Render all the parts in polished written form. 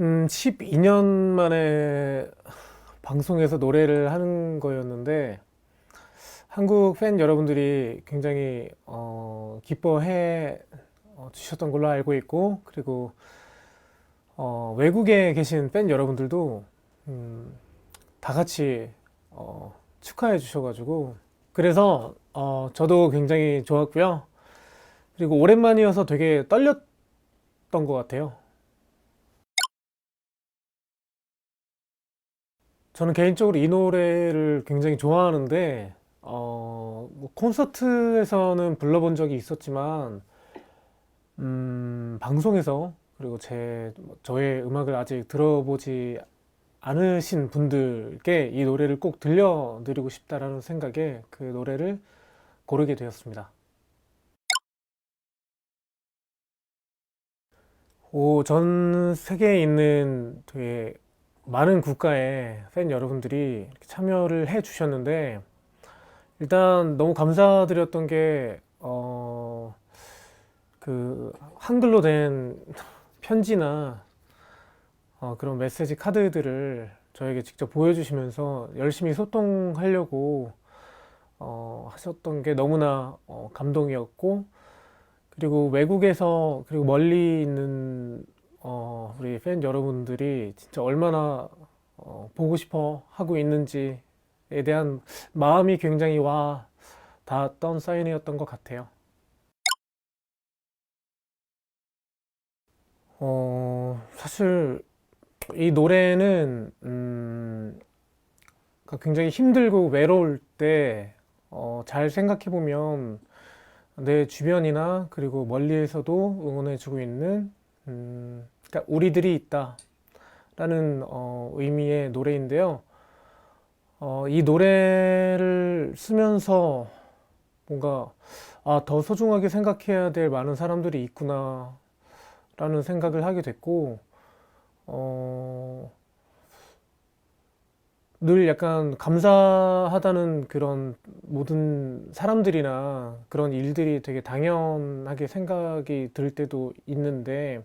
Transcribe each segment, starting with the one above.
12년 만에 방송에서 노래를 하는 거였는데 한국 팬 여러분들이 굉장히 기뻐해 주셨던 걸로 알고 있고, 그리고 외국에 계신 팬 여러분들도 다 같이 축하해 주셔가지고, 그래서 저도 굉장히 좋았고요. 그리고 오랜만이어서 되게 떨렸던 것 같아요. 저는 개인적으로 이 노래를 굉장히 좋아하는데, 뭐 콘서트에서는 불러본 적이 있었지만, 방송에서, 그리고 저의 음악을 아직 들어보지 않으신 분들께 이 노래를 꼭 들려드리고 싶다라는 생각에 그 노래를 고르게 되었습니다. 전 세계에 있는 되게 많은 국가의 팬 여러분들이 이렇게 참여를 해 주셨는데, 일단 너무 감사드렸던 게, 그, 한글로 된 편지나 그런 메시지 카드들을 저에게 직접 보여주시면서 열심히 소통하려고 하셨던 게 너무나 감동이었고, 그리고 외국에서, 그리고 멀리 있는 우리 팬 여러분들이 진짜 얼마나 보고 싶어 하고 있는지에 대한 마음이 굉장히 와 닿았던 사인이었던 것 같아요. 사실 이 노래는 그러니까 굉장히 힘들고 외로울 때 잘 생각해 보면 내 주변이나 그리고 멀리에서도 응원해주고 있는, 그러니까 우리들이 있다라는 의미의 노래인데요. 이 노래를 쓰면서 뭔가 더 소중하게 생각해야 될 많은 사람들이 있구나라는 생각을 하게 됐고, 어, 늘 약간 감사하다는 그런 모든 사람들이나 그런 일들이 되게 당연하게 생각이 들 때도 있는데,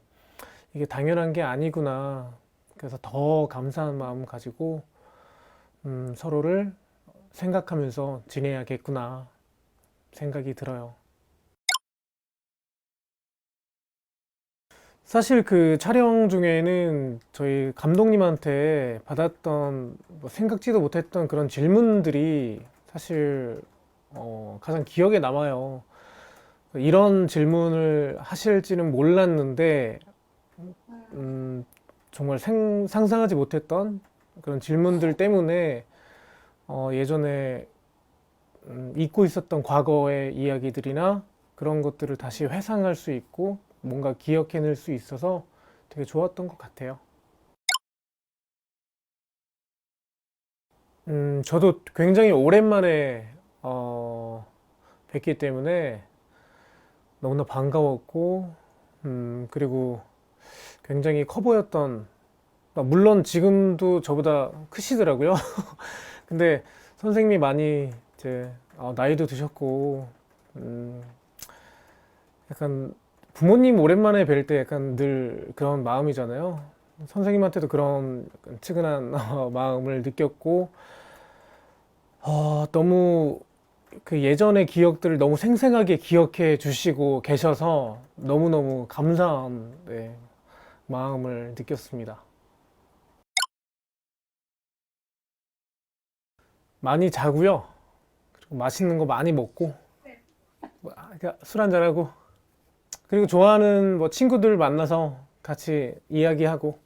이게 당연한 게 아니구나. 그래서 더 감사한 마음 가지고 서로를 생각하면서 지내야겠구나 생각이 들어요. 사실 그 촬영 중에는 저희 감독님한테 받았던 뭐 생각지도 못했던 그런 질문들이 사실 가장 기억에 남아요. 이런 질문을 하실지는 몰랐는데 음, 정말 상상하지 못했던 그런 질문들 때문에 예전에 잊고 있었던 과거의 이야기들이나 그런 것들을 다시 회상할 수 있고 뭔가 기억해낼 수 있어서 되게 좋았던 것 같아요. 저도 굉장히 오랜만에 뵙기 때문에 너무나 반가웠고, 그리고 굉장히 커 보였던, 물론 지금도 저보다 크시더라고요. 근데 선생님이 많이 이제 나이도 드셨고, 음, 약간 부모님 오랜만에 뵐 때 약간 늘 그런 마음이잖아요. 선생님한테도 그런 약간 측은한 마음을 느꼈고, 너무 그 예전의 기억들을 너무 생생하게 기억해 주시고 계셔서 너무너무 감사한, 네, 마음을 느꼈습니다. 많이 자고요. 그리고 맛있는 거 많이 먹고, 술 한잔하고, 그리고 좋아하는 뭐 친구들 만나서 같이 이야기하고,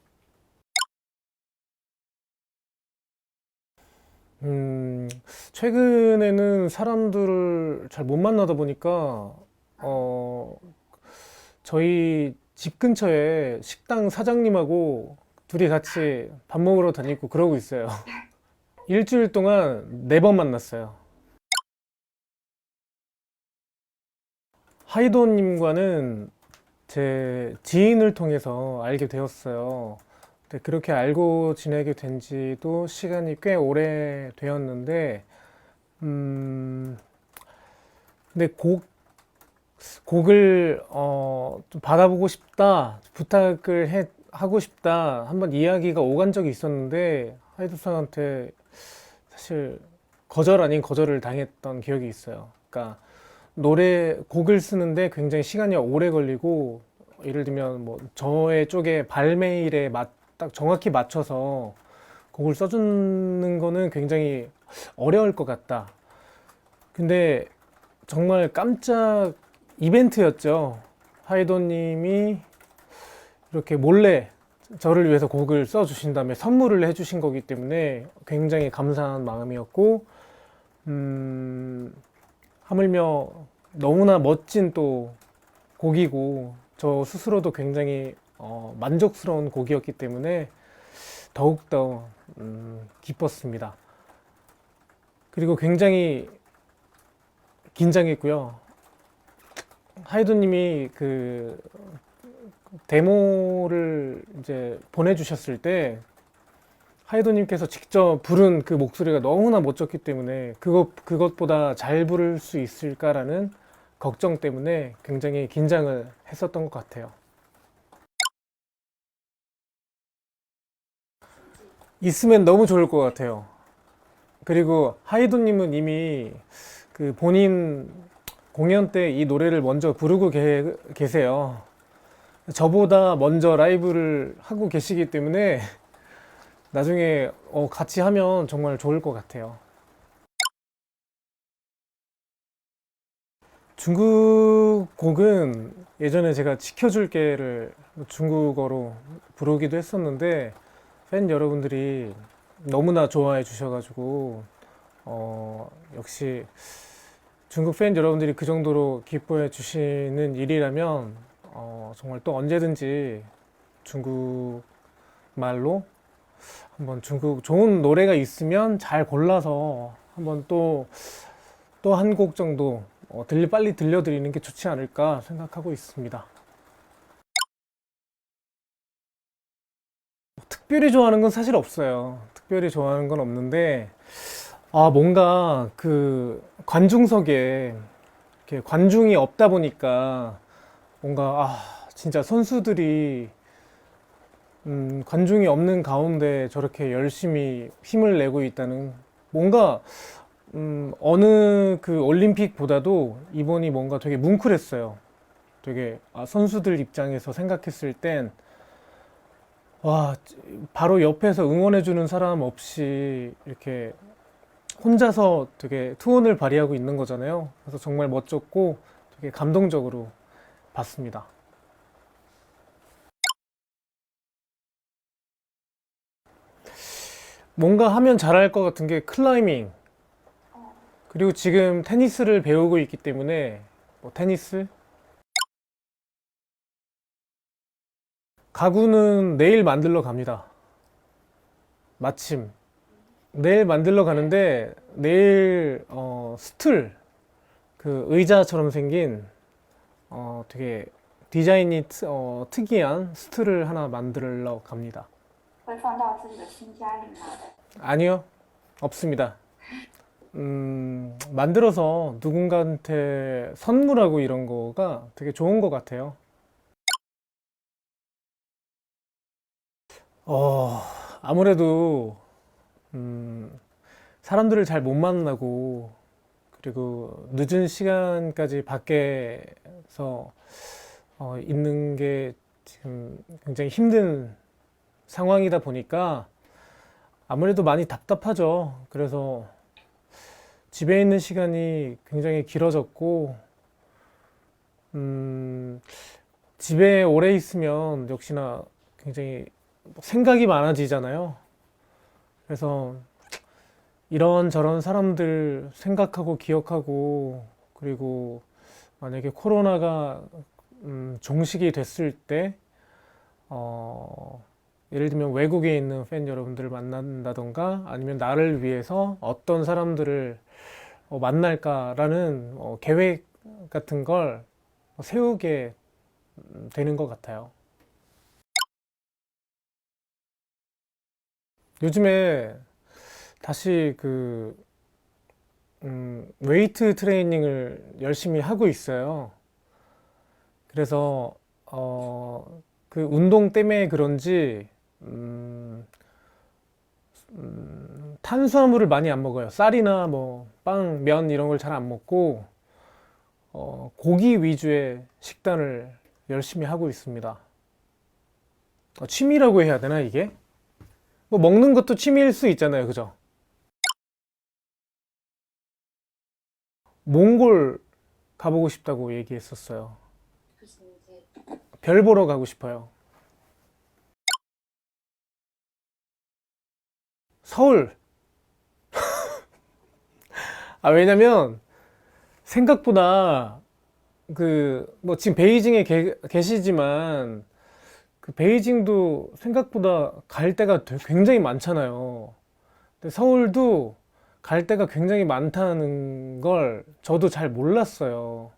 음, 최근에는 사람들을 잘 못 만나다 보니까, 어, 저희 집 근처에 식당 사장님하고 둘이 같이 밥 먹으러 다니고 그러고 있어요. 일주일 동안 4번 만났어요. 하이도님과는 제 지인을 통해서 알게 되었어요. 근데 그렇게 알고 지내게 된 지도 시간이 꽤 오래 되었는데, 음, 근데 곡을 좀 받아보고 싶다 부탁을 하고 싶다 한번 이야기가 오간 적이 있었는데 하이드상한테 사실 거절 아닌 거절을 당했던 기억이 있어요. 그러니까 곡을 쓰는데 굉장히 시간이 오래 걸리고 예를 들면 뭐 저의 쪽에 발매일에 딱 정확히 맞춰서 곡을 써주는 거는 굉장히 어려울 것 같다. 근데 정말 깜짝 이벤트였죠. 하이도님이 이렇게 몰래 저를 위해서 곡을 써주신 다음에 선물을 해주신 거기 때문에 굉장히 감사한 마음이었고, 하물며 너무나 멋진 또 곡이고, 저 스스로도 굉장히 만족스러운 곡이었기 때문에 더욱더 기뻤습니다. 그리고 굉장히 긴장했고요. 하이도님이 그 데모를 이제 보내주셨을 때 하이도님께서 직접 부른 그 목소리가 너무나 멋졌기 때문에 그것보다 잘 부를 수 있을까라는 걱정 때문에 굉장히 긴장을 했었던 것 같아요. 있으면 너무 좋을 것 같아요. 그리고 하이도님은 이미 그 본인 공연 때 이 노래를 먼저 부르고 계세요. 저보다 먼저 라이브를 하고 계시기 때문에 나중에 같이 하면 정말 좋을 것 같아요. 중국 곡은 예전에 제가 지켜줄게를 중국어로 부르기도 했었는데 팬 여러분들이 너무나 좋아해 주셔가지고 역시 중국 팬 여러분들이 그 정도로 기뻐해 주시는 일이라면 정말 또 언제든지 중국 말로 한번 중국 좋은 노래가 있으면 잘 골라서 한번 또 한 곡 정도 빨리 들려드리는 게 좋지 않을까 생각하고 있습니다. 특별히 좋아하는 건 사실 없어요. 특별히 좋아하는 건 없는데 뭔가 그 관중석에 이렇게 관중이 없다 보니까 뭔가 진짜 선수들이 관중이 없는 가운데 저렇게 열심히 힘을 내고 있다는 뭔가 어느 그 올림픽보다도 이번이 뭔가 되게 뭉클했어요. 되게 선수들 입장에서 생각했을 땐 와, 바로 옆에서 응원해주는 사람 없이 이렇게 혼자서 되게 투혼을 발휘하고 있는 거잖아요. 그래서 정말 멋졌고 되게 감동적으로 봤습니다. 뭔가 하면 잘할 것 같은 게 클라이밍. 그리고 지금 테니스를 배우고 있기 때문에 뭐 테니스? 가구는 내일 만들러 갑니다. 마침. 내일 만들러 가는데 내일 스툴 그 의자처럼 생긴 되게 디자인이 특이한 스툴을 하나 만들러 갑니다. 会放到自己的新家里吗？ 아니요, 없습니다. 만들어서 누군가한테 선물하고 이런 거가 되게 좋은 것 같아요. 아무래도 사람들을 잘 못 만나고 그리고 늦은 시간까지 밖에서 있는 게 지금 굉장히 힘든 상황이다 보니까 아무래도 많이 답답하죠. 그래서 집에 있는 시간이 굉장히 길어졌고, 집에 오래 있으면 역시나 굉장히 생각이 많아지잖아요. 그래서 이런저런 사람들 생각하고 기억하고, 그리고 만약에 코로나가 종식이 됐을 때, 예를 들면 외국에 있는 팬 여러분들을 만난다던가 아니면 나를 위해서 어떤 사람들을 만날까라는 계획 같은 걸 세우게 되는 것 같아요. 요즘에 다시 그 웨이트 트레이닝을 열심히 하고 있어요. 그래서 그 운동 때문에 그런지 탄수화물을 많이 안 먹어요. 쌀이나 뭐 빵, 면 이런 걸 잘 안 먹고 고기 위주의 식단을 열심히 하고 있습니다. 취미라고 해야 되나 이게? 뭐 먹는 것도 취미일 수 있잖아요, 그죠? 몽골 가보고 싶다고 얘기했었어요. 별 보러 가고 싶어요. 서울. 왜냐면 생각보다 그 뭐 지금 베이징에 계시지만 그 베이징도 생각보다 갈 데가 굉장히 많잖아요. 근데 서울도 갈 데가 굉장히 많다는 걸 저도 잘 몰랐어요.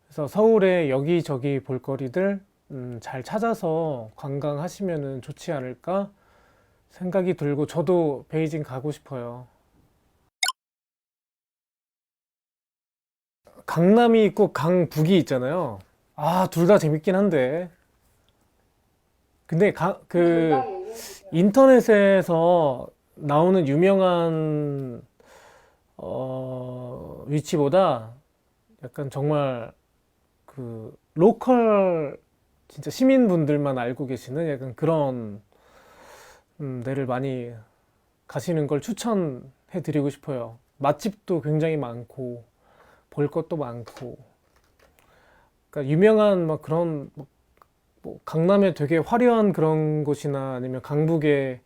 그래서 서울에 여기저기 볼거리들 잘 찾아서 관광하시면은 좋지 않을까 생각이 들고 저도 베이징 가고 싶어요. 강남이 있고 강북이 있잖아요. 둘 다 재밌긴 한데. 근데 인터넷에서 나오는 유명한 위치보다 약간 정말 그 로컬 진짜 시민분들만 알고 계시는 약간 그런 데를 많이 가시는 걸 추천해 드리고 싶어요. 맛집도 굉장히 많고 볼 것도 많고, 그러니까 유명한 막 그런 뭐 강남에 되게 화려한 그런 곳이나 아니면 강북에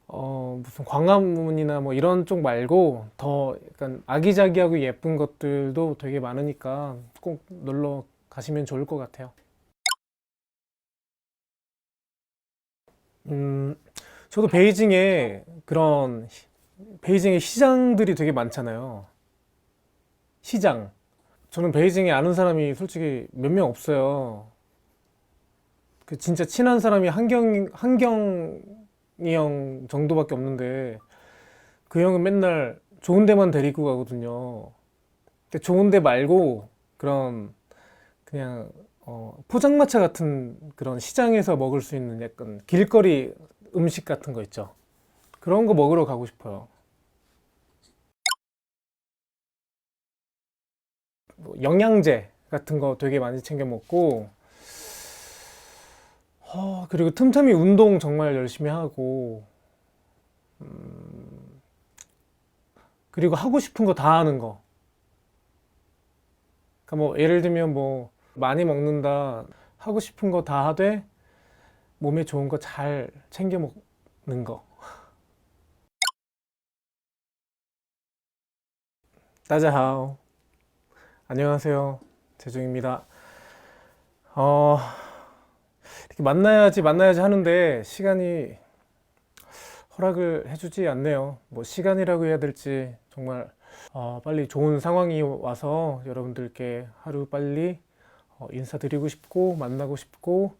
무슨 광화문이나 뭐 이런 쪽 말고 더 약간 아기자기하고 예쁜 것들도 되게 많으니까 꼭 놀러 가시면 좋을 것 같아요. 음, 저도 베이징에 시장들이 되게 많잖아요. 시장. 저는 베이징에 아는 사람이 솔직히 몇 명 없어요. 그 진짜 친한 사람이 한경이 형 정도밖에 없는데 그 형은 맨날 좋은 데만 데리고 가거든요. 근데 좋은 데 말고 그런 그냥 포장마차 같은 그런 시장에서 먹을 수 있는 약간 길거리 음식 같은 거 있죠. 그런 거 먹으러 가고 싶어요. 뭐 영양제 같은 거 되게 많이 챙겨 먹고, 그리고 틈틈이 운동 정말 열심히 하고, 그리고 하고 싶은 거 다 하는 거. 그러니까 뭐 예를 들면 뭐 많이 먹는다, 하고 싶은 거 다 하되 몸에 좋은 거 잘 챙겨 먹는 거. 따자하오. 안녕하세요. 재중입니다. 어, 이렇게 만나야지 하는데 시간이 허락을 해주지 않네요. 뭐 시간이라고 해야 될지 정말 빨리 좋은 상황이 와서 여러분들께 하루 빨리 인사드리고 싶고 만나고 싶고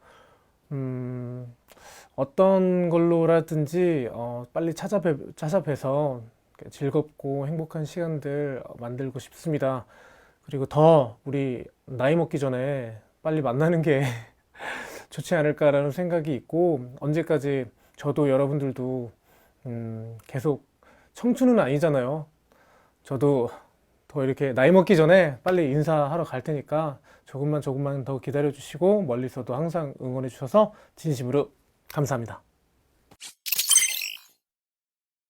어떤 걸로라든지 빨리 찾아뵈서 즐겁고 행복한 시간들 만들고 싶습니다. 그리고 더 우리 나이 먹기 전에 빨리 만나는 게 좋지 않을까라는 생각이 있고, 언제까지 저도 여러분들도 계속 청춘은 아니잖아요. 저도 더 이렇게 나이 먹기 전에 빨리 인사하러 갈 테니까 조금만 더 기다려 주시고 멀리서도 항상 응원해 주셔서 진심으로 감사합니다.